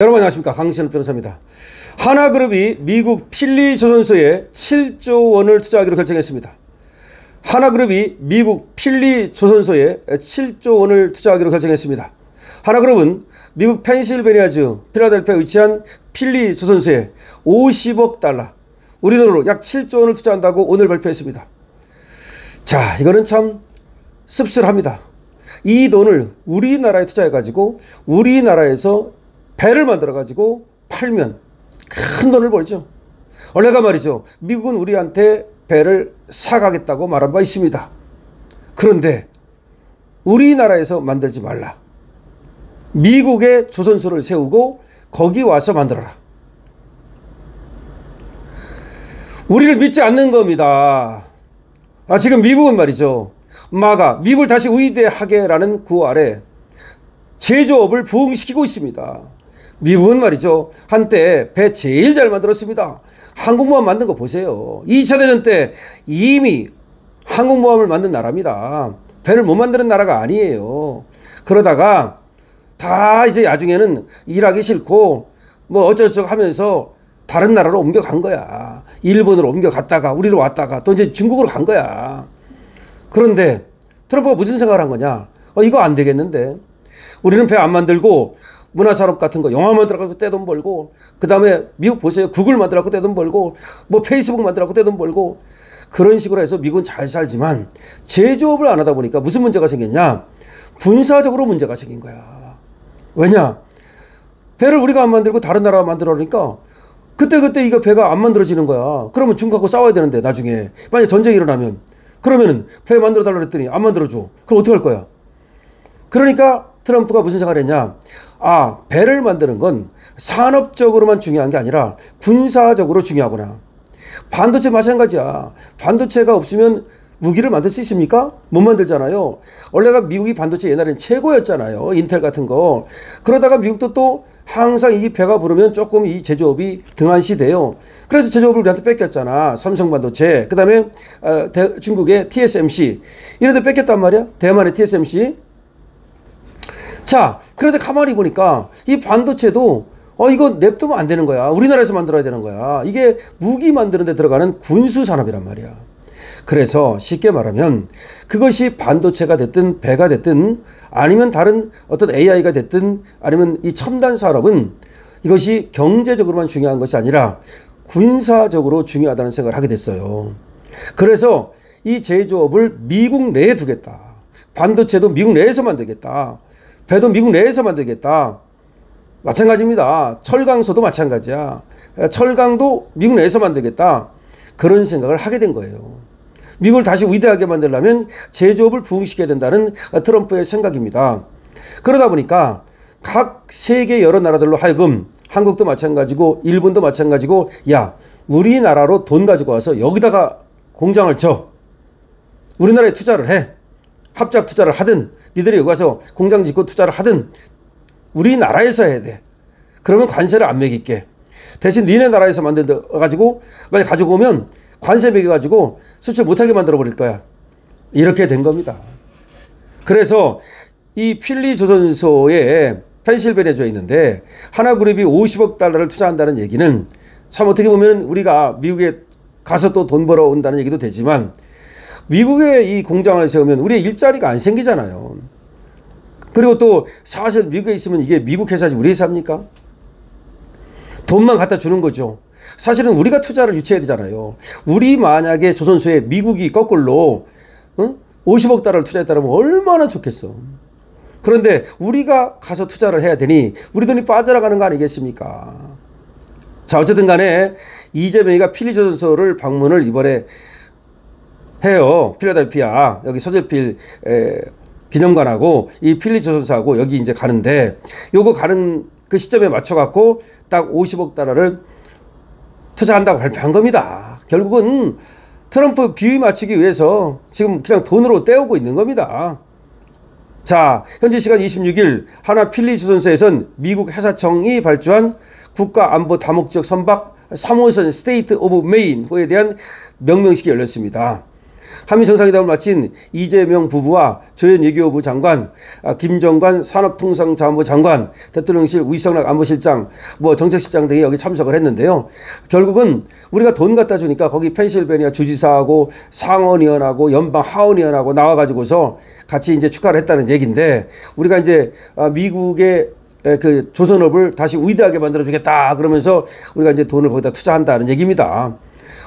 여러분 안녕하십니까, 강신업 변호사입니다. 하나그룹이 미국 필리조선소에 7조 원을 투자하기로 결정했습니다. 하나그룹이 미국 필리조선소에 7조 원을 투자하기로 결정했습니다. 하나그룹은 미국 펜실베니아주 필라델피아에 위치한 필리조선소에 50억 달러, 우리 돈으로 약 7조 원을 투자한다고 오늘 발표했습니다. 자, 이거는 참 씁쓸합니다. 이 돈을 우리나라에 투자해가지고 우리나라에서 배를 만들어가지고 팔면 큰 돈을 벌죠. 원래가 말이죠, 미국은 우리한테 배를 사가겠다고 말한 바 있습니다. 그런데 우리나라에서 만들지 말라. 미국에 조선소를 세우고 거기 와서 만들어라. 우리를 믿지 않는 겁니다. 지금 미국은 말이죠, 미국을 다시 위대하게라는 구호 아래 제조업을 부흥시키고 있습니다. 미국은 말이죠, 한때 배 제일 잘 만들었습니다. 항공모함 만든 거 보세요. 2차 대전 때 이미 항공모함을 만든 나라입니다. 배를 못 만드는 나라가 아니에요. 그러다가 다 이제 나중에는 일하기 싫고 뭐 어쩌고저쩌고 하면서 다른 나라로 옮겨간 거야. 일본으로 옮겨갔다가 우리로 왔다가 또 이제 중국으로 간 거야. 그런데 트럼프가 무슨 생각을 한 거냐? 이거 안 되겠는데. 우리는 배 안 만들고 문화산업 같은 거, 영화 만들어갖고 떼돈 벌고, 그 다음에 미국 보세요. 구글 만들어갖고 떼돈 벌고, 뭐 페이스북 만들어갖고 떼돈 벌고, 그런 식으로 해서 미국은 잘 살지만 제조업을 안 하다 보니까 무슨 문제가 생겼냐? 군사적으로 문제가 생긴 거야. 왜냐? 배를 우리가 안 만들고 다른 나라가 만들어 그러니까 그때 이거 배가 안 만들어지는 거야. 그러면 중국하고 싸워야 되는데 나중에 만약 전쟁이 일어나면, 그러면은 배 만들어 달라고 했더니 안 만들어줘. 그럼 어떻게 할 거야? 그러니까 트럼프가 무슨 생각을 했냐? 배를 만드는 건 산업적으로만 중요한 게 아니라 군사적으로 중요하구나. 반도체 마찬가지야. 반도체가 없으면 무기를 만들 수 있습니까? 못 만들잖아요. 원래가 미국이 반도체 옛날엔 최고였잖아요. 인텔 같은 거. 그러다가 미국도 또 항상 이 배가 부르면 조금 이 제조업이 등한시돼요. 그래서 제조업을 우리한테 뺏겼잖아. 삼성 반도체, 그 다음에 중국의 TSMC 이런 데 뺏겼단 말이야. 대만의 TSMC. 자, 그런데 가만히 보니까 이 반도체도 이거 냅두면 안 되는 거야. 우리나라에서 만들어야 되는 거야. 이게 무기 만드는 데 들어가는 군수 산업이란 말이야. 그래서 쉽게 말하면 그것이 반도체가 됐든 배가 됐든 아니면 다른 어떤 AI가 됐든 아니면 이 첨단 산업은 이것이 경제적으로만 중요한 것이 아니라 군사적으로 중요하다는 생각을 하게 됐어요. 그래서 이 제조업을 미국 내에 두겠다. 반도체도 미국 내에서 만들겠다. 배도 미국 내에서 만들겠다. 마찬가지입니다. 철강소도 마찬가지야. 철강도 미국 내에서 만들겠다. 그런 생각을 하게 된 거예요. 미국을 다시 위대하게 만들려면 제조업을 부흥시켜야 된다는 트럼프의 생각입니다. 그러다 보니까 각 세계 여러 나라들로 하여금, 한국도 마찬가지고 일본도 마찬가지고, 야, 우리나라로 돈 가지고 와서 여기다가 공장을 쳐. 우리나라에 투자를 해. 합작 투자를 하든 니들이 여기 와서 공장 짓고 투자를 하든 우리나라에서 해야 돼. 그러면 관세를 안 매길게. 대신 니네 나라에서 만들어가지고 만약 가지고 오면 관세 매겨가지고 수출 못하게 만들어 버릴 거야. 이렇게 된 겁니다. 그래서 이 필리조선소에 펜실베니아주에 있는데 하나그룹이 50억 달러를 투자한다는 얘기는 참 어떻게 보면 우리가 미국에 가서 또 돈 벌어 온다는 얘기도 되지만, 미국에 이 공장을 세우면 우리의 일자리가 안 생기잖아요. 그리고 또 사실 미국에 있으면 이게 미국 회사지 우리 회사입니까? 돈만 갖다 주는 거죠. 사실은 우리가 투자를 유치해야 되잖아요. 우리 만약에 조선소에 미국이 거꾸로 50억 달러를 투자했다면 얼마나 좋겠어. 그런데 우리가 가서 투자를 해야 되니 우리 돈이 빠져나가는 거 아니겠습니까? 자, 어쨌든 간에 이재명이가 필리조선소를 방문을 이번에 해요. 필라델피아 여기 서재필 기념관하고 이 필리조선소하고 여기 이제 가는데, 요거 가는 그 시점에 맞춰 갖고 딱 50억 달러를 투자한다고 발표한 겁니다. 결국은 트럼프 비위 맞추기 위해서 지금 그냥 돈으로 떼오고 있는 겁니다. 자, 현지 시간 26일 하나 필리조선소에선 미국 해사청이 발주한 국가안보 다목적 선박 3호선 스테이트 오브 메인호에 대한 명명식이 열렸습니다. 한미 정상회담을 마친 이재명 부부와 조현 외교부 장관, 김정관 산업통상자원부 장관, 대통령실 위성락 안보실장, 정책실장 등이 여기 참석을 했는데요. 결국은 우리가 돈 갖다 주니까 거기 펜실베니아 주지사하고 상원의원하고 연방 하원의원하고 나와가지고서 같이 이제 축하를 했다는 얘기인데, 우리가 이제 미국의 그 조선업을 다시 위대하게 만들어주겠다 그러면서 우리가 이제 돈을 거기다 투자한다는 얘기입니다.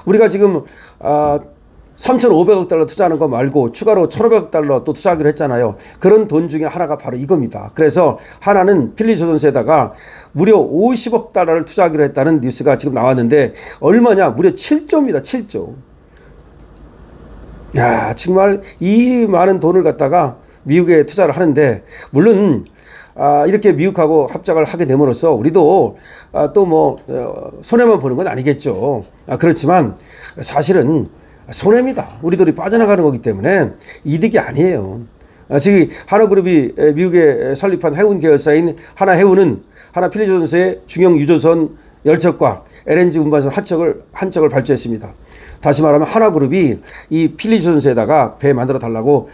우리가 지금 3,500억 달러 투자하는 거 말고 추가로 1,500억 달러 또 투자하기로 했잖아요. 그런 돈 중에 하나가 바로 이겁니다. 그래서 하나는 필리조선소에다가 무려 50억 달러를 투자하기로 했다는 뉴스가 지금 나왔는데, 얼마냐? 무려 7조입니다. 7조. 야, 정말 이 많은 돈을 갖다가 미국에 투자를 하는데, 물론 이렇게 미국하고 합작을 하게 됨으로써 우리도 또 손해만 보는 건 아니겠죠. 그렇지만 사실은 손해입니다. 우리들이 빠져나가는 거기 때문에 이득이 아니에요. 지금 하나그룹이 미국에 설립한 해운 계열사인 하나해운은 하나필리조선소의 중형 유조선 열척과 LNG 운반선 한 척을 발주했습니다. 다시 말하면 하나그룹이 이 필리조선소에다가 배 만들어 달라고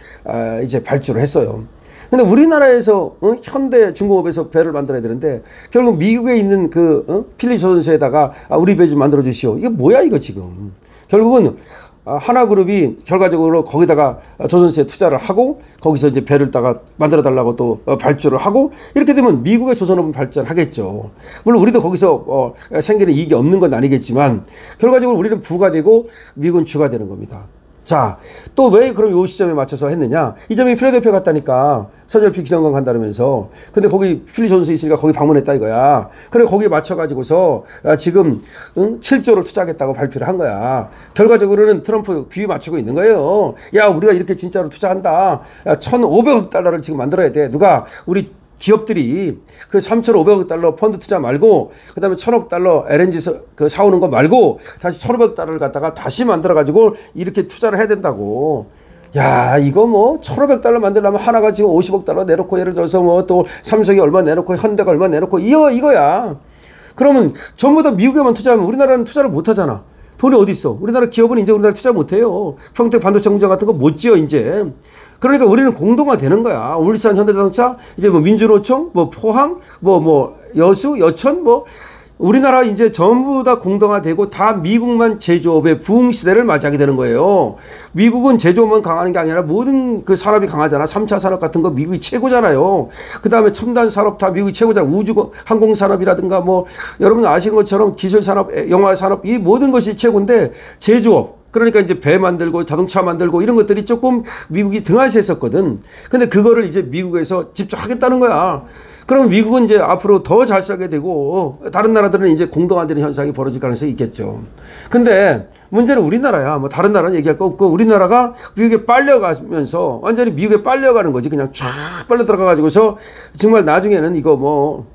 이제 발주를 했어요. 근데 우리나라에서 현대 중공업에서 배를 만들어야 되는데 결국 미국에 있는 그 필리조선소에다가 우리 배 좀 만들어 주시오. 이게 뭐야 이거 지금. 결국은 하나그룹이 결과적으로 거기다가 조선소에 투자를 하고 거기서 이제 배를 만들어 달라고 또 발주를 하고, 이렇게 되면 미국의 조선업은 발전하겠죠. 물론 우리도 거기서 생기는 이익이 없는 건 아니겠지만 결과적으로 우리는 부가 되고 미국은 주가 되는 겁니다. 자, 또 왜 그럼 이 시점에 맞춰서 했느냐? 이재명이 필라델피아 갔다니까. 서절필 기념관 간다면서. 근데 거기 필리조선소 있으니까 거기 방문했다 이거야. 그래 거기에 맞춰가지고서 지금 7조를 투자하겠다고 발표를 한 거야. 결과적으로는 트럼프 귀에 맞추고 있는 거예요. 야, 우리가 이렇게 진짜로 투자한다. 야, 1,500억 달러를 지금 만들어야 돼. 누가? 우리 기업들이 그 3,500억 달러 펀드 투자 말고, 그 다음에 1,000억 달러 LNG 사오는 거 말고 다시 1,500억 달러를 갖다가 다시 만들어가지고 이렇게 투자를 해야 된다고. 야, 이거 1,500 달러 만들려면 하나가 지금 50억 달러 내놓고, 예를 들어서 또 삼성이 얼마 내놓고 현대가 얼마 내놓고 이거야. 그러면 전부 다 미국에만 투자하면 우리나라는 투자를 못 하잖아. 돈이 어디 있어? 우리나라 기업은 이제 우리나라 투자 못 해요. 평택 반도체 공장 같은 거 못 지어 이제. 그러니까 우리는 공동화 되는 거야. 울산 현대자동차, 이제 민주노총, 포항, 여수, 여천, 우리나라 이제 전부 다 공동화되고 다 미국만 제조업의 부흥 시대를 맞이하게 되는 거예요. 미국은 제조업만 강하는 게 아니라 모든 그 산업이 강하잖아. 3차 산업 같은 거 미국이 최고잖아요. 그 다음에 첨단 산업 다 미국이 최고잖아. 우주 항공 산업이라든가 여러분 아시는 것처럼 기술 산업, 영화 산업, 이 모든 것이 최고인데 제조업, 그러니까 이제 배 만들고 자동차 만들고 이런 것들이 조금 미국이 등한시했었거든. 근데 그거를 이제 미국에서 직접 하겠다는 거야. 그럼 미국은 이제 앞으로 더 잘 살게 되고 다른 나라들은 이제 공동화되는 현상이 벌어질 가능성이 있겠죠. 근데 문제는 우리나라야. 다른 나라는 얘기할 거 없고 우리나라가 미국에 빨려가면서 완전히 미국에 빨려가는 거지. 그냥 쫙 빨려 들어가가지고서 정말 나중에는 이거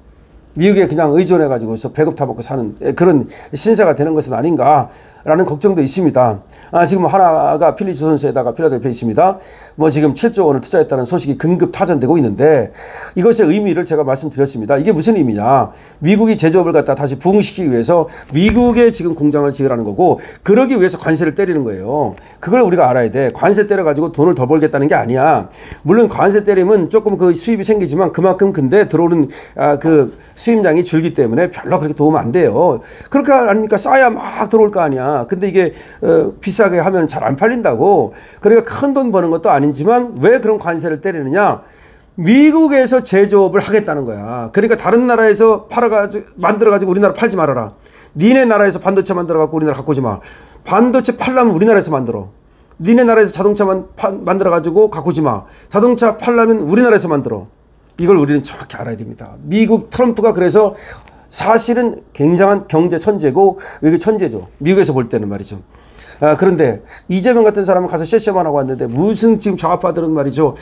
미국에 그냥 의존해가지고서 배급 타먹고 사는 그런 신세가 되는 것은 아닌가라는 걱정도 있습니다. 지금 하나가 필리조선소에다가 필라델피아에 있습니다. 지금 7조 원을 투자했다는 소식이 긴급 타전되고 있는데, 이것의 의미를 제가 말씀드렸습니다. 이게 무슨 의미냐? 미국이 제조업을 갖다 다시 부흥시키기 위해서 미국에 지금 공장을 지으라는 거고, 그러기 위해서 관세를 때리는 거예요. 그걸 우리가 알아야 돼. 관세 때려가지고 돈을 더 벌겠다는 게 아니야. 물론 관세 때리면 조금 그 수입이 생기지만 그만큼 근데 들어오는 그 수입량이 줄기 때문에 별로 그렇게 도움 안 돼요. 그렇게 아닙니까? 싸야 막 들어올 거 아니야. 근데 이게 비싸게 하면 잘 안 팔린다고. 그러니까 큰 돈 버는 것도 아니지만 왜 그런 관세를 때리느냐? 미국에서 제조업을 하겠다는 거야. 그러니까 다른 나라에서 만들어가지고 우리나라 팔지 말아라. 니네 나라에서 반도체 만들어갖고 우리나라 갖고 오지 마. 반도체 팔려면 우리나라에서 만들어. 니네 나라에서 자동차만 만들어가지고 갖고 오지 마. 자동차 팔려면 우리나라에서 만들어. 이걸 우리는 정확히 알아야 됩니다. 미국 트럼프가 그래서 사실은 굉장한 경제 천재고 외교 천재죠. 미국에서 볼 때는 말이죠. 그런데 이재명 같은 사람은 가서 세션만 하고 왔는데 무슨 지금 좌파들은 말이죠.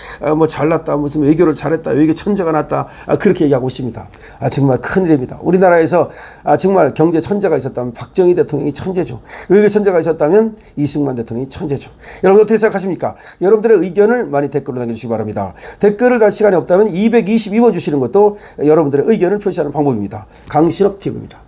잘났다, 무슨 외교를 잘했다, 외교 천재가 났다, 그렇게 얘기하고 있습니다. 정말 큰일입니다. 우리나라에서 정말 경제 천재가 있었다면 박정희 대통령이 천재죠. 외교 천재가 있었다면 이승만 대통령이 천재죠. 여러분 어떻게 생각하십니까? 여러분들의 의견을 많이 댓글로 남겨주시기 바랍니다. 댓글을 달 시간이 없다면 222번 주시는 것도 여러분들의 의견을 표시하는 방법입니다. 강신업 TV입니다.